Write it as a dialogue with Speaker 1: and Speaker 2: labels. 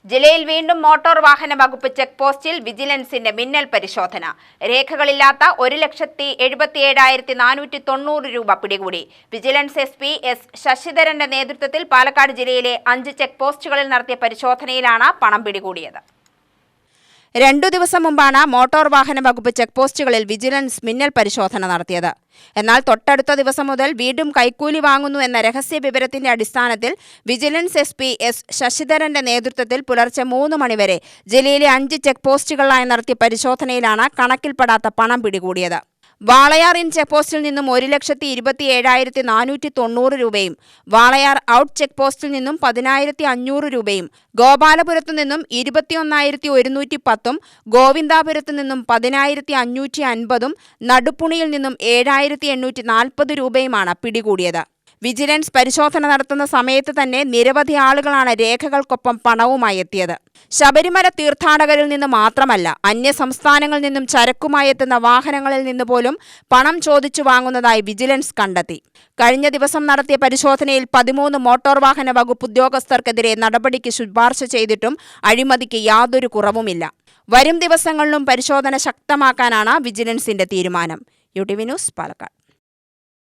Speaker 1: ജില്ലയിൽ വീണ്ടും മോട്ടോർ വാഹന വകുപ്പ് ചെക്ക് പോസ്റ്റിൽ വിജിലൻസിന്റെ മിന്നൽ പരിശോധന. രേഖകളില്ലാത്ത 1,77,490 രൂപ പിടികൂടി. വിജിലൻസ് SP S ശശിധരന്റെ നേതൃത്വത്തിൽ പാലക്കാട് ജില്ലയിലെ 5 ചെക്ക് പോസ്റ്റുകളിൽ നടത്തിയ പരിശോധനയിലാണ് പണം പിടികൂടിയത്. 2 ദിവസം മുമ്പാണ് മോട്ടോർ വാഹന വകുപ്പ് ചെക്ക് പോസ്റ്റുകളിൽ വിജിലൻസ് മിന്നൽ പരിശോധന നടത്തിയത്. എന്നാൽ തൊട്ടടുത്ത ദിവസം മുതൽ വീണ്ടും കൈക്കൂലി വാങ്ങുന്നു എന്ന രഹസ്യ വിവരത്തിന്റെ അടിസ്ഥാനത്തിൽ വിജിലൻസ് SP S ശശിധരന്റെ നേതൃത്വത്തിൽ പുലർച്ചെ 3 മണിവരെ ജില്ലയിലെ 5 ചെക്ക് പോസ്റ്റുകളിലായി നടത്തിയ പരിശോധനയിലാണ് കണക്കിൽപ്പെടാത്ത പണം പിടികൂടിയത്. വാളയാർ ഇൻ ചെക്ക് പോസ്റ്റിൽ നിന്നും 1,27,490 രൂപയും വാളയാർ ഔട്ട് ചെക്ക് പോസ്റ്റിൽ നിന്നും 10,500 രൂപയും ഗോപാലപുരത്തു നിന്നും 21,110 ഗോവിന്ദാപുരത്തു നിന്നും 10,550 നടുപ്പുണിയിൽ നിന്നും 7,840 രൂപയുമാണ് പിടികൂടിയത്. വിജിലൻസ് പരിശോധന നടത്തുന്ന സമയത്ത് തന്നെ നിരവധി ആളുകളാണ് രേഖകൾക്കൊപ്പം പണവുമായി എത്തിയത്. ശബരിമല തീർത്ഥാടകരിൽ നിന്ന് മാത്രമല്ല, അന്യ സംസ്ഥാനങ്ങളിൽ നിന്നും ചരക്കുമായി എത്തുന്ന വാഹനങ്ങളിൽ നിന്ന് പോലും പണം ചോദിച്ചു വാങ്ങുന്നതായി വിജിലൻസ് കണ്ടെത്തി. കഴിഞ്ഞ ദിവസം നടത്തിയ പരിശോധനയിൽ 13 മോട്ടോർ വാഹന വകുപ്പ് ഉദ്യോഗസ്ഥർക്കെതിരെ നടപടിക്ക് ശുപാർശ ചെയ്തിട്ടും അഴിമതിക്ക് യാതൊരു കുറവുമില്ല. വരും ദിവസങ്ങളിലും പരിശോധന ശക്തമാക്കാനാണ് വിജിലൻസിന്റെ തീരുമാനം. UTV news, Palakkad.